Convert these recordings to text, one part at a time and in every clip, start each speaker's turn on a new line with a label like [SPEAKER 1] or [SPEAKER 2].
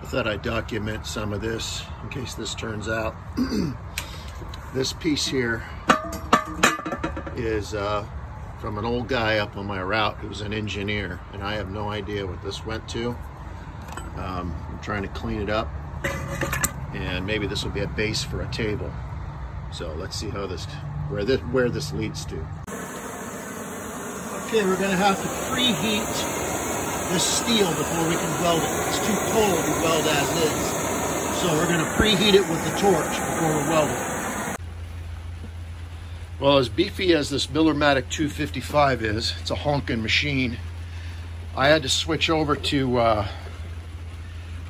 [SPEAKER 1] I thought I'd document some of this in case this turns out. This piece here is from an old guy up on my route who's an engineer, and I have no idea what this went to. I'm trying to clean it up, and maybe this will be a base for a table. So let's see how this, where this leads to. Okay, we're gonna have to preheat this steel before we can weld it. It's too cold to weld as is. So we're gonna preheat it with the torch before we weld it. Well, as beefy as this Miller-Matic 255 is, it's a honking machine. I had to switch over to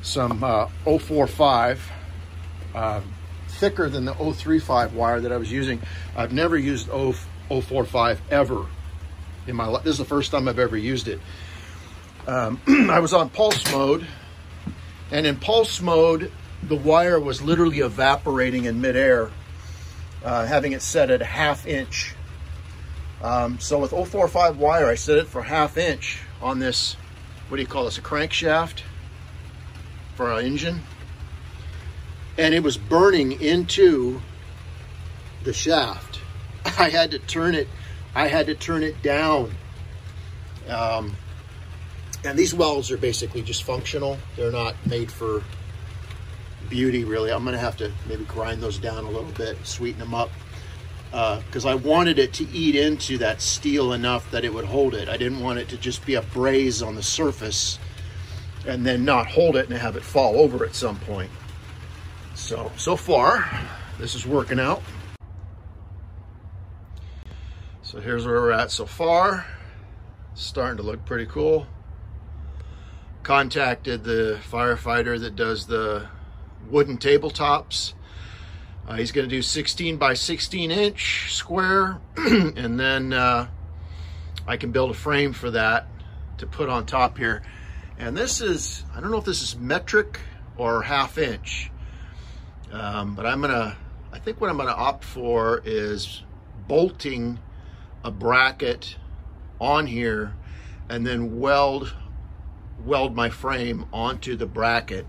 [SPEAKER 1] some 045, thicker than the 035 wire that I was using. I've never used 045 ever in my life. This is the first time I've ever used it. I was on pulse mode, and in pulse mode, the wire was literally evaporating in midair, having it set at a 1/2 inch. So with 045 wire, I set it for 1/2 inch on this, what do you call this, a crankshaft for our engine. And it was burning into the shaft. I had to turn it down. And these welds are basically just functional. They're not made for beauty, really. I'm gonna have to maybe grind those down a little bit, sweeten them up, because I wanted it to eat into that steel enough that it would hold it. I didn't want it to just be a braze on the surface and then not hold it and have it fall over at some point. So far, this is working out. So here's where we're at so far. It's starting to look pretty cool. Contacted the firefighter that does the wooden tabletops. He's going to do 16 by 16 inch square, and then I can build a frame for that to put on top here. And this is, I don't know if this is metric or 1/2 inch, but I think what I'm gonna opt for is bolting a bracket on here and then weld my frame onto the bracket.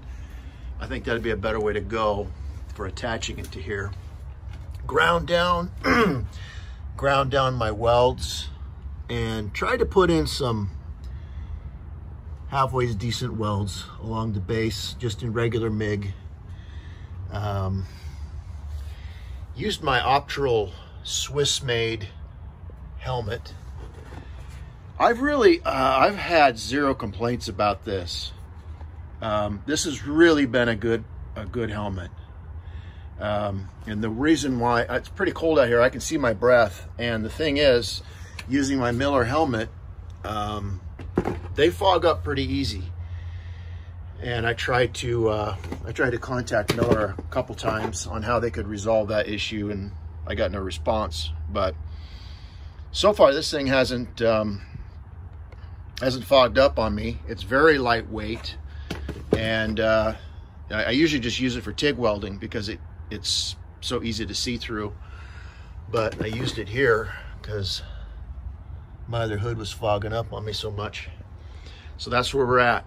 [SPEAKER 1] I think that'd be a better way to go for attaching it to here. Ground down my welds and try to put in some halfway decent welds along the base, just in regular MIG. Used my Optral Swiss-made helmet. I've had zero complaints about this. This has really been a good helmet. And the reason why, it's pretty cold out here, I can see my breath. And the thing is, using my Miller helmet, they fog up pretty easy. And I tried to contact Miller a couple times on how they could resolve that issue, and I got no response. But so far, this thing hasn't fogged up on me. It's very lightweight, and I usually just use it for TIG welding because it's so easy to see through. But I used it here because my other hood was fogging up on me so much. So that's where we're at.